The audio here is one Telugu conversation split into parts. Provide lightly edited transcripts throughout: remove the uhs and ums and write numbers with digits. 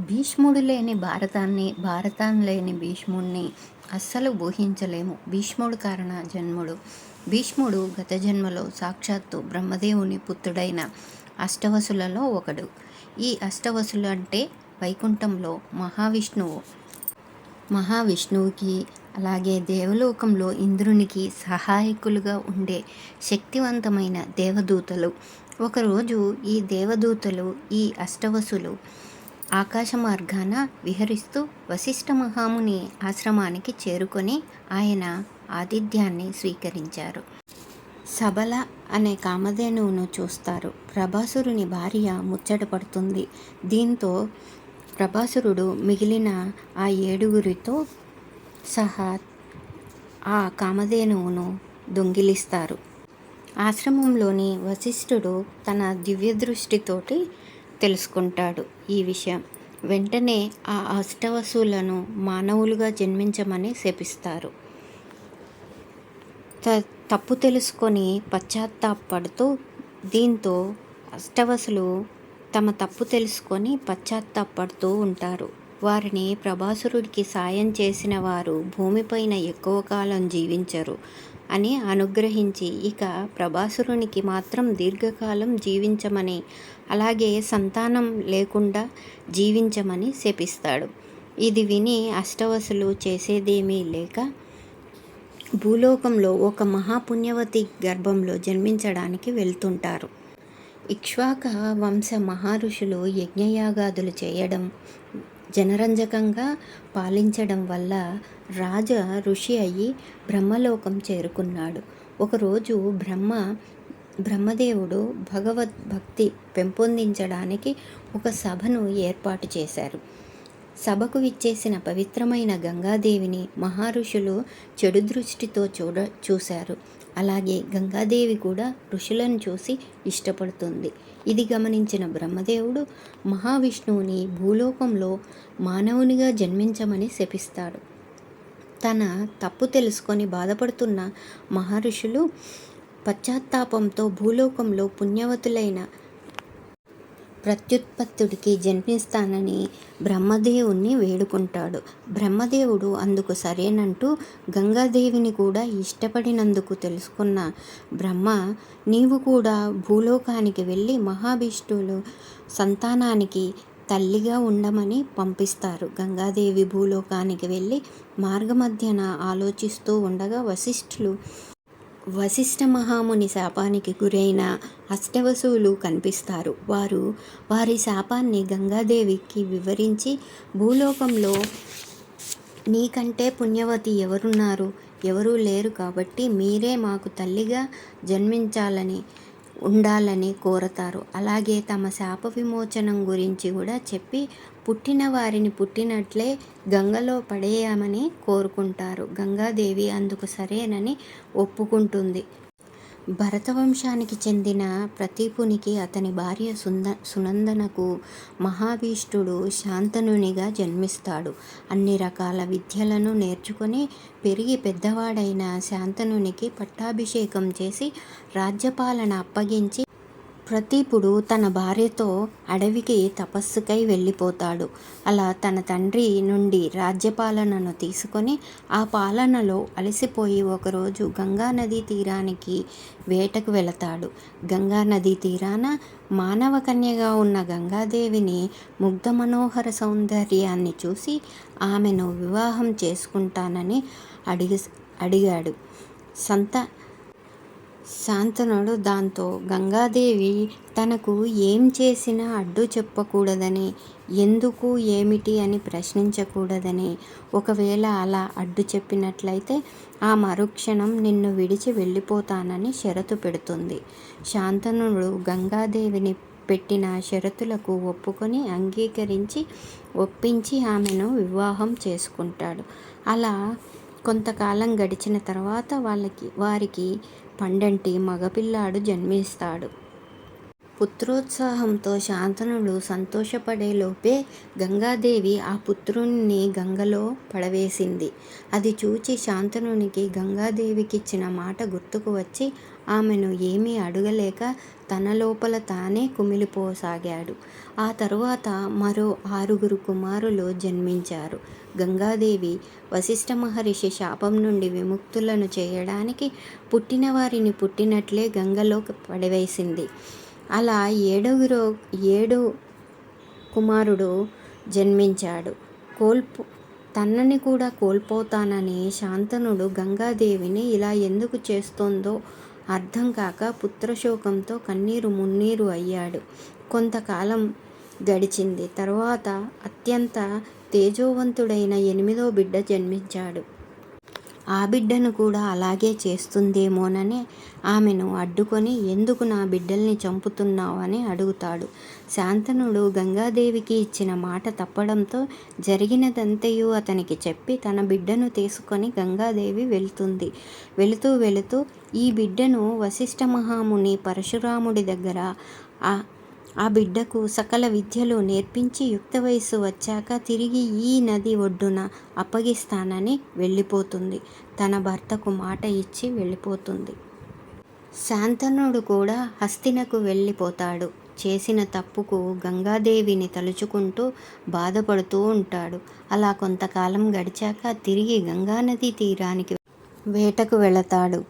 భీష్ముడు లేని భారతాన్ని, భారతాన్ని లేని భీష్ముడిని అస్సలు ఊహించలేము. భీష్ముడు కారణ జన్ముడు. భీష్ముడు గత జన్మలో సాక్షాత్తు బ్రహ్మదేవుని పుత్రుడైన అష్టవసులలో ఒకడు. ఈ అష్టవసులు అంటే వైకుంఠంలో మహావిష్ణువు. మహావిష్ణువుకి అలాగే దేవలోకంలో ఇంద్రునికి సహాయకులుగా ఉండే శక్తివంతమైన దేవదూతలు. ఒకరోజు ఈ దేవదూతలు, ఈ అష్టవసులు ఆకాశ మార్గాన విహరిస్తూ వశిష్ఠ మహాముని ఆశ్రమానికి చేరుకొని ఆయన ఆతిథ్యాన్ని స్వీకరించారు. సబల అనే కామధేనువును చూస్తారు. ప్రభాసురుని భార్య ముచ్చట పడుతుంది. దీంతో ప్రభాసురుడు మిగిలిన ఆ 7గురితో సహా ఆ కామధేనువును దొంగిలిస్తారు. ఆశ్రమంలోని వశిష్ఠుడు తన దివ్యదృష్టితోటి తెలుసుకుంటాడు ఈ విషయం. వెంటనే ఆ అష్టవసులను మానవులుగా జన్మించమని శపిస్తారు. తప్పు తెలుసుకొని పశ్చాత్తాపడుతూ, దీంతో అష్టవసులు తమ తప్పు తెలుసుకొని పశ్చాత్తాపడుతూ ఉంటారు. వారిని ప్రభాసురుడికి సాయం చేసిన వారు భూమిపైన ఎక్కువ కాలం జీవించరు అని అనుగ్రహించి, ఇక ప్రభాసురునికి మాత్రం దీర్ఘకాలం జీవించమని, అలాగే సంతానం లేకుండా జీవించమని శపిస్తాడు. ఇది విని అష్టవసులు చేసేదేమీ లేక భూలోకంలో ఒక మహాపుణ్యవతి గర్భంలో జన్మించడానికి వెళ్తుంటారు. ఇక్ష్వాక వంశ మహర్షులు యజ్ఞయాగాదులు చేయడం, జనరంజకంగా పాలించడం వల్ల రాజ ఋషి అయి బ్రహ్మలోకం చేరుకున్నాడు. ఒకరోజు బ్రహ్మదేవుడు భగవద్భక్తి పెంపొందించడానికి ఒక సభను ఏర్పాటు చేశారు. సభకు విచ్చేసిన పవిత్రమైన గంగాదేవిని మహర్షులు చెడు దృష్టితో చూశారు. అలాగే గంగాదేవి కూడా ఋషులను చూసి ఇష్టపడుతుంది. ఇది గమనించిన బ్రహ్మదేవుడు మహావిష్ణువుని భూలోకంలో మానవునిగా జన్మించమని శపిస్తాడు. తన తప్పు తెలుసుకొని బాధపడుతున్న మహర్షులు పశ్చాత్తాపంతో భూలోకంలో పుణ్యవతులైన ప్రత్యుత్పత్తుడికి జన్మిస్తానని బ్రహ్మదేవుణ్ణి వేడుకుంటాడు. బ్రహ్మదేవుడు అందుకు సరేనంటూ గంగాదేవిని కూడా ఇష్టపడినందుకు తెలుసుకున్న బ్రహ్మ, నీవు కూడా భూలోకానికి వెళ్ళి మహావిష్ణువులు సంతానానికి తల్లిగా ఉండమని పంపిస్తారు. గంగాదేవి భూలోకానికి వెళ్ళి మార్గమధ్యన ఆలోచిస్తూ ఉండగా వశిష్ఠ మహాముని శాపానికి గురైన అష్టవసువులు కనిపిస్తారు. వారు వారి శాపాన్ని గంగాదేవికి వివరించి, భూలోకంలో నీకంటే పుణ్యవతి ఎవరున్నారు? ఎవరూ లేరు కాబట్టి మీరే మాకు తల్లిగా జన్మించాలని ఉండాలని కోరతారు. అలాగే తమ శాప విమోచనం గురించి కూడా చెప్పి పుట్టిన వారిని పుట్టినట్లే గంగలో పడేయమని కోరుకుంటారు. గంగాదేవి అందుకు సరేనని ఒప్పుకుంటుంది. భరతవంశానికి చెందిన ప్రతీపునికి అతని భార్య సునందనకు మహావిష్ణుడు శాంతనునిగా జన్మిస్తాడు. అన్ని రకాల విద్యలను నేర్చుకొని పెరిగి పెద్దవాడైన శాంతనునికి పట్టాభిషేకం చేసి రాజ్యపాలన అప్పగించి ప్రతీపుడు తన భార్యతో అడవికి తపస్సుకై వెళ్ళిపోతాడు. అలా తన తండ్రి నుండి రాజ్యపాలనను తీసుకొని ఆ పాలనలో అలసిపోయి ఒకరోజు గంగానదీ తీరానికి వేటకు వెళతాడు. గంగానదీ తీరాన మానవ కన్యగా ఉన్న గంగాదేవిని ముగ్ధ మనోహర సౌందర్యాన్ని చూసి ఆమెను వివాహం చేసుకుంటానని అడిగాడు శాంతనుడు. దాంతో గంగాదేవి తనకు ఏం చేసినా అడ్డు చెప్పకూడదని, ఎందుకు ఏమిటి అని ప్రశ్నించకూడదని, ఒకవేళ అలా అడ్డు చెప్పినట్లయితే ఆ మరుక్షణం నిన్ను విడిచి వెళ్ళిపోతానని షరతు పెడుతుంది. శాంతనుడు గంగాదేవిని పెట్టిన షరతులకు ఒప్పుకొని ఒప్పించి ఆమెను వివాహం చేసుకుంటాడు. అలా కొంతకాలం గడిచిన తర్వాత వారికి పండంటి మగపిల్లాడు జన్మిస్తాడు. పుత్రోత్సాహంతో శాంతనుడు సంతోషపడేలోపే గంగాదేవి ఆ పుత్రుణ్ణి గంగలో పడవేసింది. అది చూచి శాంతనునికి గంగాదేవికిచ్చిన మాట గుర్తుకు వచ్చి ఆమెను ఏమీ అడగలేక తన లోపల తానే కుమిలిపోసాగాడు. ఆ తరువాత మరో 6 కుమారులు జన్మించారు. గంగాదేవి వశిష్ఠ మహర్షి శాపం నుండి విముక్తులను చేయడానికి పుట్టిన వారిని పుట్టినట్లే గంగలో పడివేసింది. అలా 7 కుమారుడు జన్మించాడు. తనని కూడా కోల్పోతానని శాంతనుడు గంగాదేవిని ఇలా ఎందుకు చేస్తోందో అర్థం కాక పుత్రశోకంతో కన్నీరు మున్నీరు అయ్యాడు. కొంతకాలం గడిచింది. తరువాత అత్యంత తేజోవంతుడైన 8వ బిడ్డ జన్మించాడు. ఆ బిడ్డను కూడా అలాగే చేస్తుందేమోనని ఆమెను అడ్డుకొని ఎందుకు నా బిడ్డల్ని చంపుతున్నావు అని అడుగుతాడు. శాంతనుడు గంగాదేవికి ఇచ్చిన మాట తప్పడంతో జరిగినదంతయు అతనికి చెప్పి తన బిడ్డను తీసుకొని గంగాదేవి వెళ్తుంది. వెళుతూ ఈ బిడ్డను వశిష్ఠ మహాముని పరశురాముడి దగ్గర ఆ బిడ్డకు సకల విద్యలు నేర్పించి యుక్త వయస్సు వచ్చాక తిరిగి ఈ నది ఒడ్డున అప్పగిస్తానని వెళ్ళిపోతుంది. తన భర్తకు మాట ఇచ్చి వెళ్ళిపోతుంది. శాంతనుడు కూడా హస్తినకు వెళ్ళిపోతాడు. చేసిన తప్పుకు గంగాదేవిని తలుచుకుంటూ బాధపడుతూ ఉంటాడు. అలా కొంతకాలం గడిచాక తిరిగి గంగానది తీరానికి వేటకు వెళతాడు.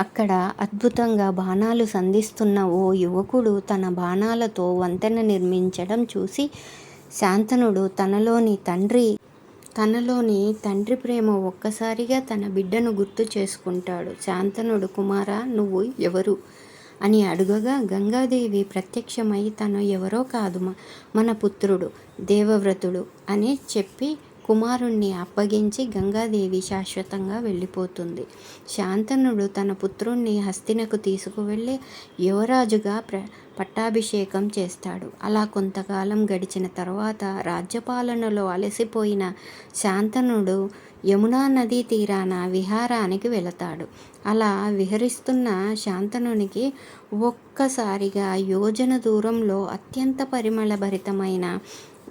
అక్కడ అద్భుతంగా బాణాలు సంధిస్తున్న ఓ యువకుడు తన బాణాలతో వంతెన నిర్మించడం చూసి శాంతనుడు తనలోని తండ్రి ప్రేమ ఒక్కసారిగా తన బిడ్డను గుర్తు చేసుకుంటాడు. శాంతనుడు, కుమారా, నువ్వు ఎవరు అని అడుగగా గంగాదేవి ప్రత్యక్షమై తను ఎవరో కాదు, మన పుత్రుడు దేవవ్రతుడు అని చెప్పి కుమారుణ్ణి అప్పగించి గంగాదేవి శాశ్వతంగా వెళ్ళిపోతుంది. శాంతనుడు తన పుత్రుణ్ణి హస్తినకు తీసుకువెళ్ళి యువరాజుగా పట్టాభిషేకం చేస్తాడు. అలా కొంతకాలం గడిచిన తర్వాత రాజ్యపాలనలో అలసిపోయిన శాంతనుడు యమునా నదీ తీరాన విహారానికి వెళతాడు. అలా విహరిస్తున్న శాంతనునికి ఒక్కసారిగా యోజన దూరంలో అత్యంత పరిమళభరితమైన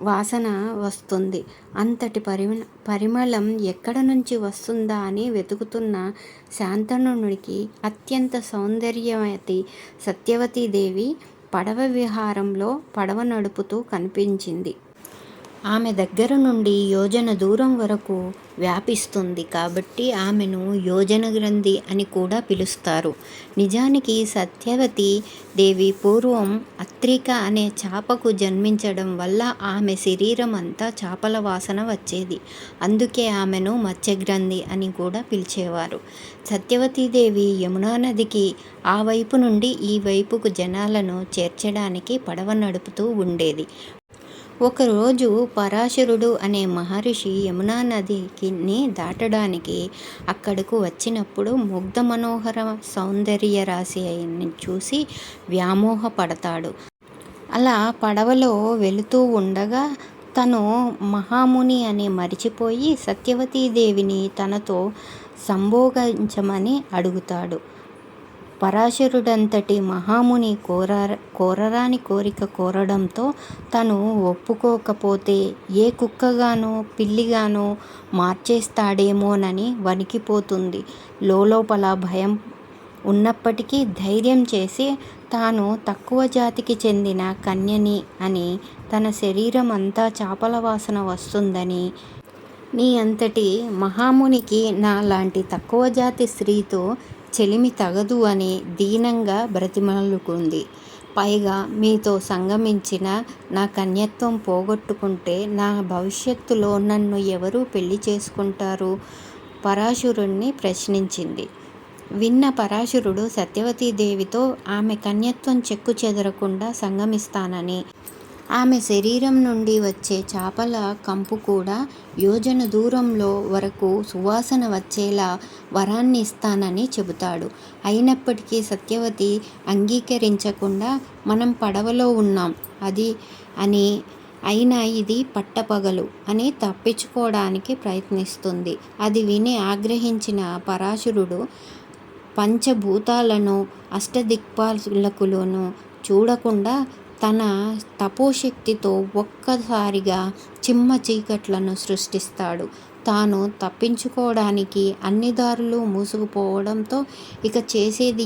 వాసన వస్తుంది. అంతటి పరిమళం ఎక్కడ నుంచి వస్తుందా అని వెతుకుతున్న శాంతనునికి అత్యంత సౌందర్యవతి సత్యవతీదేవి పడవ విహారంలో పడవ నడుపుతూ కనిపించింది. ఆమె దగ్గర నుండి యోజన దూరం వరకు వ్యాపిస్తుంది కాబట్టి ఆమెను యోజన గ్రంథి అని కూడా పిలుస్తారు. నిజానికి సత్యవతి దేవి పూర్వం అత్రిక అనే చాపకు జన్మించడం వల్ల ఆమె శరీరం అంతా చాపల వాసన వచ్చేది. అందుకే ఆమెను మత్స్యగ్రంథి అని కూడా పిలిచేవారు. సత్యవతీదేవి యమునా నదికి ఆ వైపు నుండి ఈ వైపుకు జనాలను చేర్చడానికి పడవ నడుపుతూ ఉండేది. ఒకరోజు పరాశరుడు అనే మహర్షి యమునా నదిని దాటడానికి అక్కడకు వచ్చినప్పుడు ముగ్ధ మనోహర సౌందర్య రాశి అయిన చూసి వ్యామోహపడతాడు. అలా పడవలో వెళుతూ ఉండగా తను మహాముని అని మరిచిపోయి సత్యవతీదేవిని తనతో సంభోగించమని అడుగుతాడు. పరాశరుడంతటి మహాముని కోరరాని కోరిక కోరడంతో తను ఒప్పుకోకపోతే ఏ కుక్కగానో పిల్లిగానో మార్చేస్తాడేమోనని వణికిపోతుంది. లోపల భయం ఉన్నప్పటికీ ధైర్యం చేసి తాను తక్కువ జాతికి చెందిన కన్యని అని, తన శరీరం అంతా చాపల వాసన వస్తుందని, నీ అంతటి మహామునికి నా లాంటి తక్కువ జాతి స్త్రీతో చెలిమి తగదు అని దీనంగా బ్రతిమాలుకుంది. పైగా మీతో సంగమించిన నా కన్యత్వం పోగొట్టుకుంటే నా భవిష్యత్తులో నన్ను ఎవరు పెళ్లి చేసుకుంటారు? పరాశరుణ్ణి ప్రశ్నించింది. విన్న పరాశరుడు సత్యవతీదేవితో ఆమె కన్యత్వం చెక్కు చెదరకుండా సంగమిస్తానని, ఆమె శరీరం నుండి వచ్చే చాపల కంపు కూడా యోజన దూరంలో వరకు సువాసన వచ్చేలా వరాన్ని ఇస్తానని చెబుతాడు. అయినప్పటికీ సత్యవతి అంగీకరించకుండా మనం పడవలో ఉన్నాం అయినా ఇది పట్టపగలు అని తప్పించుకోవడానికి ప్రయత్నిస్తుంది. అది విని ఆగ్రహించిన పరాశరుడు పంచభూతాలను అష్టదిక్పాలకులను చూడకుండా తన తపోశక్తితో ఒక్కసారిగా చిమ్మ చీకట్లను సృష్టిస్తాడు. తాను తప్పించుకోవడానికి అన్ని దారులు మూసుకుపోవడంతో ఇక చేసేది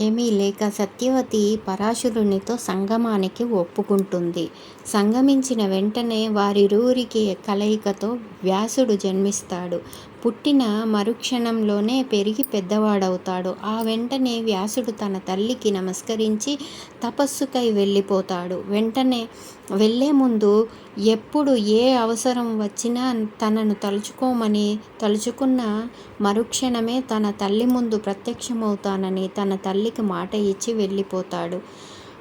ఏమీ లేక సత్యవతి పరాశరునితో సంగమానికి ఒప్పుకుంటుంది. సంగమించిన వెంటనే వారిరువురికి కలయికతో వ్యాసుడు జన్మిస్తాడు. పుట్టిన మరుక్షణంలోనే పెరిగి పెద్దవాడవుతాడు. ఆ వెంటనే వ్యాసుడు తన తల్లికి నమస్కరించి తపస్సుకై వెళ్ళిపోతాడు. వెంటనే వెళ్ళే ముందు ఎప్పుడు ఏ అవసరం వచ్చినా తనను తలుచుకోమని, తలుచుకున్న మరుక్షణమే తన తల్లి ముందు ప్రత్యక్షమవుతానని తన తల్లికి మాట ఇచ్చి వెళ్ళిపోతాడు.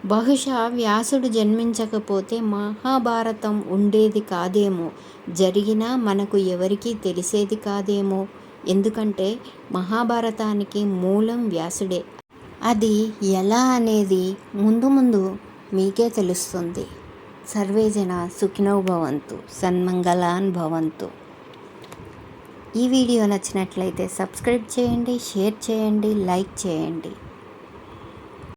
బహుశా వ్యాసుడు జన్మించకపోతే మహాభారతం ఉండేది కాదేమో, జరిగినా మనకు ఎవరికీ తెలిసేది కాదేమో. ఎందుకంటే మహాభారతానికి మూలం వ్యాసుడే. అది ఎలా అనేది ముందు ముందు మీకే తెలుస్తుంది. సర్వేజన సుఖినో భవంతు, సన్మంగళాన్ భవంతు. ఈ వీడియో నచ్చినట్లయితే సబ్స్క్రైబ్ చేయండి, షేర్ చేయండి, లైక్ చేయండి.